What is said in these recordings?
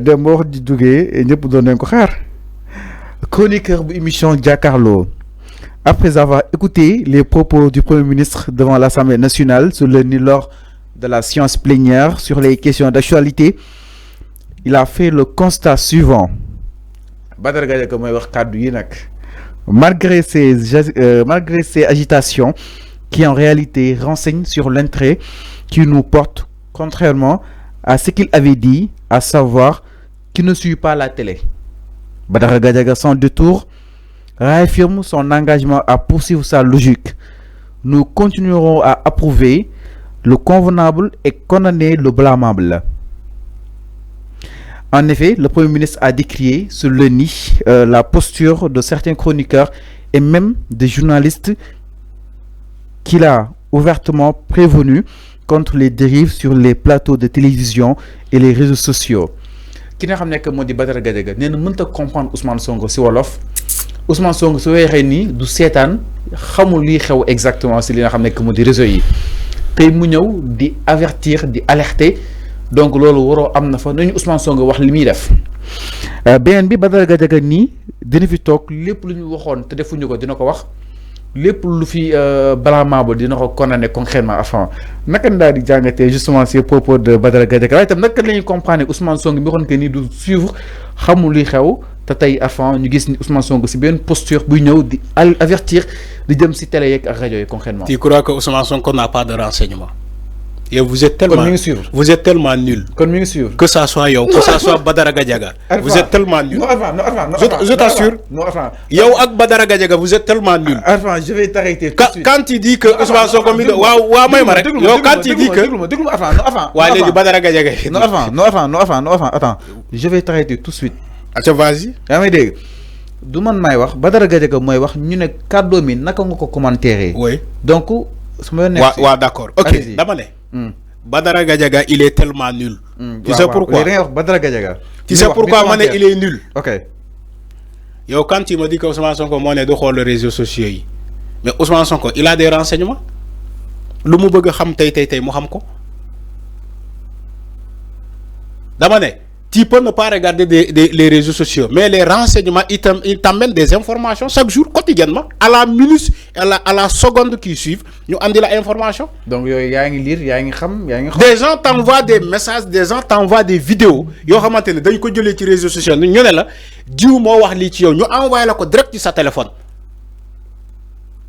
dem ba wax di jógee ñëpp doon nañ ko xaar chroniqueur bu émission Jakaarlo après avoir écouté les propos du Premier ministre devant l'Assemblée nationale sur le lors de la séance plénière sur les questions d'actualité, il a fait le constat suivant. Badara Gadiaga mooy wax kàddu yi nag malgré ces agitations qui en réalité renseignent sur l'intérêt qui nous porte contrairement à ce qu'il avait dit, à savoir qu'il ne suit pas la télé. Badara Gadiaga sans détour réaffirme son engagement à poursuivre sa logique. Nous continuerons à approuver le convenable et condamner le blâmable. En effet, le Premier ministre a décrié ce lundi la posture de certains chroniqueurs et même des journalistes qu'il a ouvertement prévenu contre les dérives sur les plateaux de télévision et les réseaux sociaux. Ki nga xam ne que moo di Badara Gadiaga nee na mënta comprendre Ousmane Sonko si wolof Ousmane Sonko su weexee nii du seetaan xamul liy xew exactement si li nga xam ne que moo di réseau yi tey mu ñëw di avertir di alerter donc loolu waroo am na fa nañu Ousmane Sonko wax li muy def. beneen bi Badara Gadiaga nii dina fi toog lépp lu ñu waxoon te defuñu ko dina ko wax. lépp lu fi blâmable dina ko condamner concrètement avant naka la daal di jàngatee justement ces propos de Badara Gadiaga waaye itam naka la ñuy comprendre Ousmane Sonko mi waxoon que ni du suivre xamul luy xew te tey avant ñu gis ni Ousmane Sonko si benn posture buy ñëw di avertir di jëm si télé yeeg ak rajo yi concrètement. Tu crois que Ousmane Sonko n'a pas de renseignement? Et vous êtes tellement nul. Que ça soit yo, que ça soit Badara Gadiaga. Vous êtes tellement nul. Non, je t'assure. Yo ak Badara Gadiaga, vous êtes tellement nul. Enfin, je vais t'arrêter tout de suite. Quand il dit que Ousmane Sonko quand il dit que Badara Gadiaga. Non, attends. Je vais t'arrêter tout de suite. Attends, vas-y. Yaa may dégg. Du man may wax Badara Gadiaga mooy wax ñu ne kàddoo mi naka nga ko commenter. Oui. Donc su ma nekk. Waaw d'accord. OK, dama ne. Badara Gadiaga, il est tellement nul. Tu sais pourquoi? Badara Gadiaga. Tu sais pourquoi il est nul? OK. Yo, quand tu me dis que Ousmane Sonko moo ne du xool les réseaux sociaux yi mais Ousmane Sonko il a des renseignements lu mu bëgg xam tey mu xam ko dama ne tu peux ne pas regarder les réseaux sociaux mais les renseignements ils t'amènent des informations chaque jour quotidiennement à la minute à la seconde qui suivent ñu andi la information. Donc yooyu yaa ngi lire yaa ngi xam. Des gens t'envoient des messages, des gens t'envoient des vidéos yoo xamante ne dañ ko jëlee ci réseaux sociaux ñu ne la diw moo wax lii ci yow ñu envoyé la ko direct ci sa téléphone.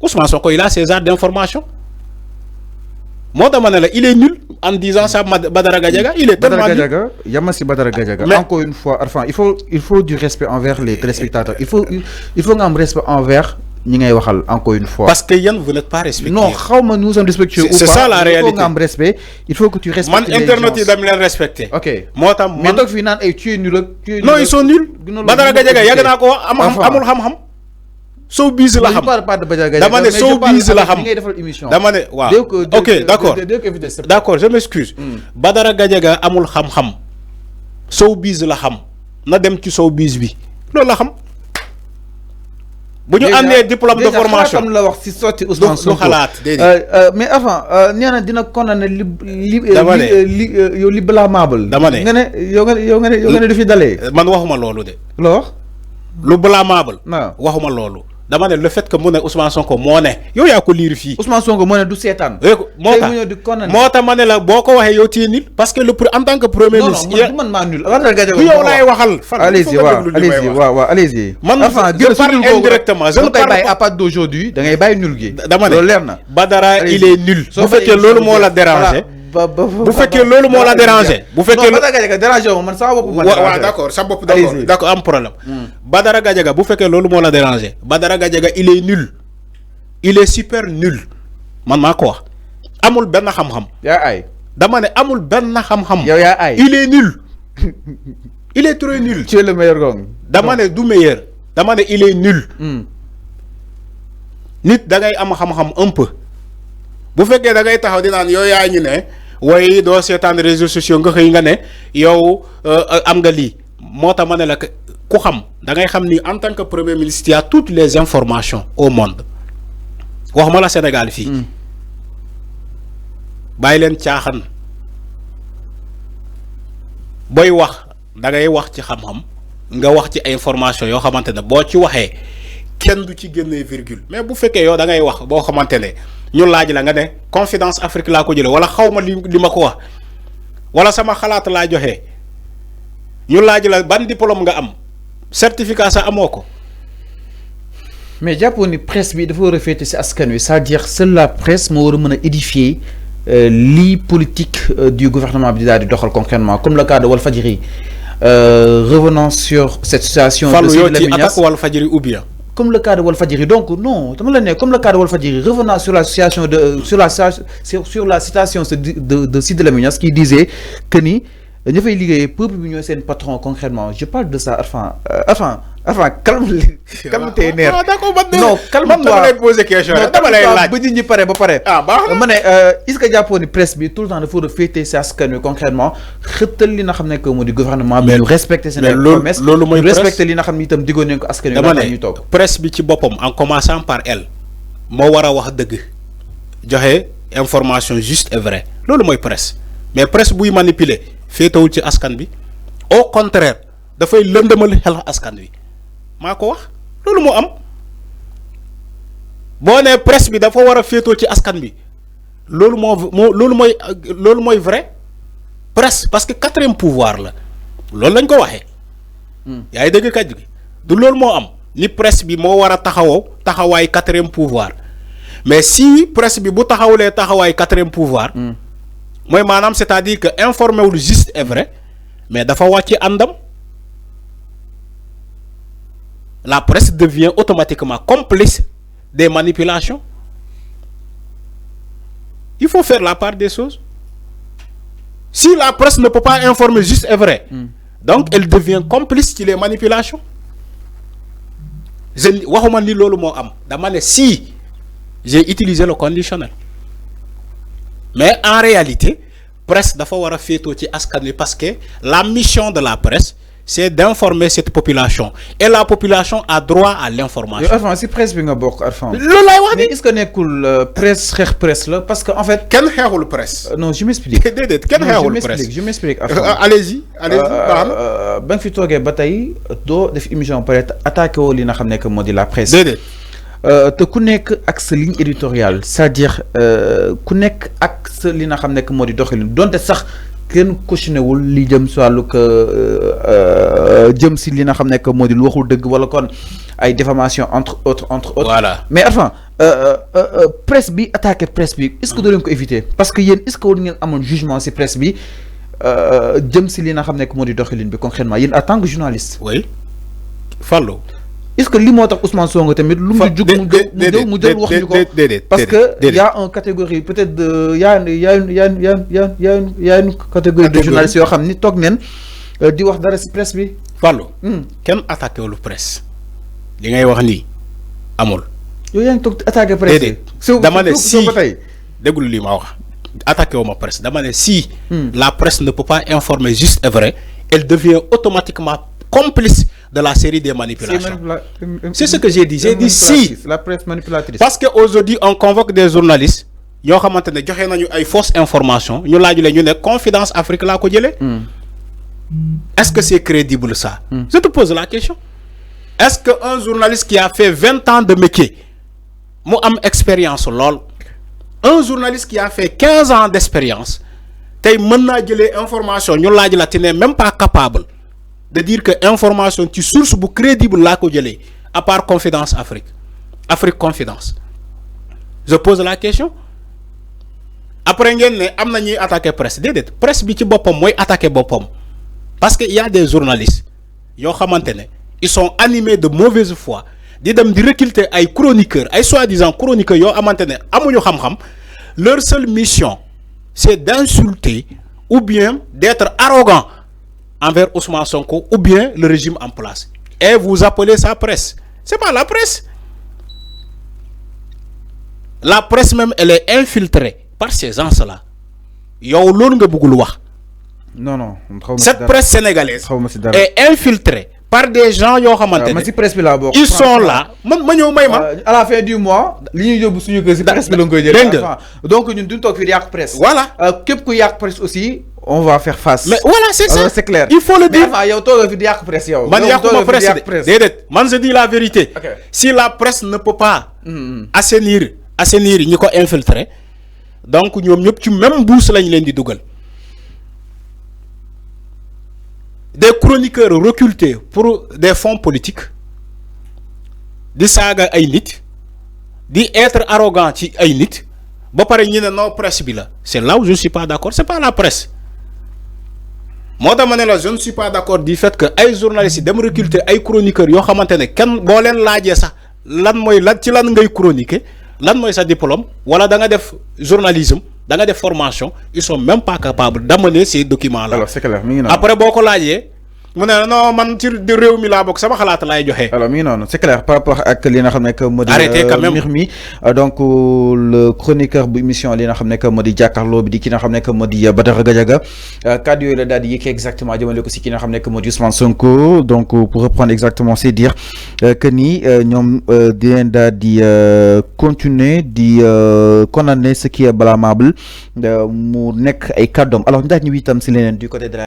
Ousmane Sonko il a ces genres d'informations. Moo dama ne la il est nul en disant ça Badara Gadiaga il est tellement nul. Badara Gadiaga Yamassi Badara Gadiaga. Mais encore une fois enfin il faut du respect envers les téléspectateurs il faut nga am respect envers ñi ngay waxal encore une fois. Parce que yéen vous n'êtes pas respectueux. Non xawma nous sommes respectueux ou pas. C'est ça la réalité. Il faut nga am respect il faut que tu respectes les gens. Man internautes yi dama leen respecter. OK moo tax mais toog fii naan ay tu es nul ak. Non ils sont nuls. Badara Gadiaga yàgg naa ko wax amul xam-xam. Showbiz la xam dama ne showbiz la xam dama ne waaw OK d'accord je m'excuse. Badara Gadiaga amul xam-xam showbiz la xam na dem ci showbiz bi loolu la xam bu ñu amee diplôme de formation la wax ci sotti Ousmane Sonko xalaat mais avant nee na dina condamner li blâmable dama ne nga ne yow nga ne du fi dalee man waxuma loolu de loo wax lu blâmable waxuma loolu dama ne le fait que mu ne Ousmane Sonko moo ne yow yaa ko liir fii Ousmane Sonko moo ne du seetaan moo tax ma ne la boo ko waxee yow téye nul parce que en tant que premier ministre non man maa nul yow laay waxal allez-y allez-y man je parle indirectement je ne parle pas à partir d'aujourd'hui da ngay bàyyi nul gi dama ne loolu leer na Badara il est nul bu fekkee loolu moo la déranger bu fekkee loolu moo la déranger bu fekkee Badara Gadiaga déranger man sama bopp waaw d'accord sa bopp d'accord am problème Badara Gadiaga bu fekkee loolu moo la déranger Badara Gadiaga il est nul il est super nul man maa ko wax amul benn xam-xam yaa ay dama ne amul benn xam-xam yow yaa ay il est nul il est trop nul tu es le meilleur gong dama ne du meilleur dama ne il est nul nit da ngay am xam-xam un peu bu fekkee da ngay taxaw di naan yow yaa ñu ne way doo seetaan réseaux sociaux nga xëy nga ne yow am nga lii moo tax ma ne la ku xam da ngay xam ni en tant que premier ministre il y a toutes les informations au monde waxuma la Sénégal fii bàyyi leen caaxaan booy wax da ngay wax ci xam-xam nga wax ci information yoo xamante ne boo ci waxee kenn du ci génnee virgule mais bu fekkee yow da ngay wax boo xamante ne ñu laaj la nga ne Confidence Afrique laa ko jëlee wala xaw ma li ma ko wax wala sama xalaat laa joxe ñu laaj la ban diplôme nga am certificat sa amoo ko. mais jàppoon ni presse bi dafa war a féete ci askan wi c'est-à-dire seule la presse moo war a mën a édifier lii politique du gouvernement bi daal di doxal concrètement comme le cas de Walfadjri revenant sur cette situation. de Sidy Lamine Niass Walfadjri ou bien. comme le cas de Walfadjri donc non dama la ne comme le cas de Walfadjri revenant sur la situation de sur la citation de Sidy Lamine Niass qui disait que ni ña fay liggéeyee peuple bi ñooy seen patron concrètement je parle de ça enfin calme tes nerfs. non calme-toi dama lay poser question rek dama lay laaj ba nit ñi pare ba pare. baax na ma ne est-ce que jàppoon ni presse bi tout le temps dafa war a féetee si askan wi concrètement xëttal li nga xam ne que moo di gouvernement bi. ñu respecté seen promesse loolu mooy presse respecté li nga xam ne itam diggoon nañ ko askan wi. dama ne presse bi ci boppam en commençant par elle moo war a wax dëgg joxe information juste et vrai loolu mooy presse mais presse buy manipuler féetewul ci askan bi au contraire dafay lëndëmal xel askan wi. maa ko wax loolu moo am boo nee presse bi dafa war a féetoo ci askan bi loolu loolu mooy vrai presse parce que 4e pouvoir la loolu lañ ko waxee. yaa ngi dégg kàddu gi du loolu moo am ni presse bi moo war a taxawaay 4e pouvoir mais si presse bi bu taxawulee taxawaay 4e pouvoir. mooy maanaam c'est-à-dire que informé wul juste et vrai mais dafa wàcc àndam. La presse devient automatiquement complice des manipulations. Il faut faire la part des choses. Si la presse ne peut pas informer juste et vrai, donc elle devient complice des manipulations. Si j'ai utilisé le conditionnel. Mais en réalité, presse dafa wara féto ci askan wi parce que la mission de la presse c'est d'informer cette population et la population a droit à l'information. Enfin, si presse bi nga bok Arfan. Mais est-ce que nekul presse xex presse là parce que en fait ken xexul presse. Non, je m'explique. Je m'explique. Allez-y. Ben fi togué batay do def émission peut-être attaquer li nga xamné que modi la presse. Te ku nekk ak sa ligne éditoriale c'est-à-dire ku nekk ak sa li nga xam ne moo di doxalin donte sax kenn cautionné wul li jëm si wàllu jëm si li nga xam ne moo di lu waxul dëgg wala kon ay diffamation entre autres. Voilà. Mais enfin presse bi attaqué presse bi est-ce que doo leen ko éviter parce que yéen est-ce que war ngeen amoon jugement si presse bi jëm si li nga xam ne moo di doxalin bi concrètement yéen en tant que journaliste. Oui Fallou. Est-ce que li moo tax Ousmane Sonko tamit lu mu jug mu jël wax ñu ko parce que y a une catégorie peut-être de y a une catégorie de journalistes yoo xam ni toog neen di wax dara ci presse bi. Fallou kenn attaqué wul presse li ngay wax nii amul. yow yaa ngi toog attaqué presse bi. dama ne si déglu li ma wax attaqué wu ma presse dama ne si la presse ne peut pas informer juste et vrai elle devient automatiquement complice de la série des manipulations. C'est ce que j'ai dit. J'ai dit si. La presse manipulatrice. Parce qu'aujourd'hui, on convoque des journalistes. Yo xamantene joxé nañu ay fausses informations. Ñu laaju lé ñu né Confidence Afrique la ko jëlé. Est-ce que c'est crédible ça? Je te pose la question. Est-ce qu'un journaliste qui a fait 20 ans de métier, mo am expérience lol, un journaliste qui a fait 15 ans d'expérience, tay mën na jëlé information ñu laaj la té même pas capable de dire que information ci source bu crédible la ko jëlé à part Confidence Afrique Confidence. Je pose la question. Après ngeen né amna ñuy attaquer presse dédét presse bi ci bopam moy attaquer bopam parce que il y a des journalistes yo xamantene ils sont animés de mauvaise foi di dem di recruter ay chroniqueurs ay soi-disant chroniqueurs yo xamantene amuñu xam-xam leur seule mission c'est d'insulter ou bien d'être arrogant envers Ousmane Sonko ou bien le régime en place. Et vous appelez ça presse. C'est pas la presse. La presse même, elle est infiltrée par ces gens-là. Non. Cette presse sénégalaise est infiltrée par des gens qui ils sont là. À la fin du mois, donc nous devons faire presse. Voilà. Képp ku yak presse aussi on va faire face. Mais voilà, c'est ça. C'est clair. Il faut le dire. Mais yow toog fi di yak presse yow. Man yakuma presse déedéet man je dis la vérité. Si la presse ne peut pas assainir ñi ko infiltrer, donc ñom ñep ci même bourse lañ leen di dugal. Des chroniqueurs recrutés pour des fonds politiques, di saga ay nit, di être arrogant ci ay nit, ba paré ñi ne non presse bi la. C'est là où je suis pas d'accord, c'est pas la presse. Moi je ne suis pas d'accord du fait que ay journalistes dem recruter ay chroniqueurs yo xamantene ken bo len laajee sax lan moy lan ci lan ngay chroniquer, lan moy sa diplôme wala da nga def journalisme, da nga def formation, ils sont même pas capables d'amener ces documents là. Alors c'est clair. Après boko laajee mu ne non man ci réew mi laa bokk sama xalaat laay joxe. Alors mi non, c'est clair par rapport ak li nga xam ne que moo di mbir mi donc le chroniqueur bu émission li nga xam ne que moo di jàkkaarloo bi di ki nga xam ne que moo di Badara Gadiaga kàddu yooyu la daal di yëkkee exactement jëmale ko si ki nga xam ne que moo di Ousmane Sonko. Donc pour reprendre exactement c'est dire que ni ñoom dinañ daal di continuer di condamner ce qui est blâmable mu nekk ay kàddoom. Alors ñu daal ñu itam si leneen du côté de la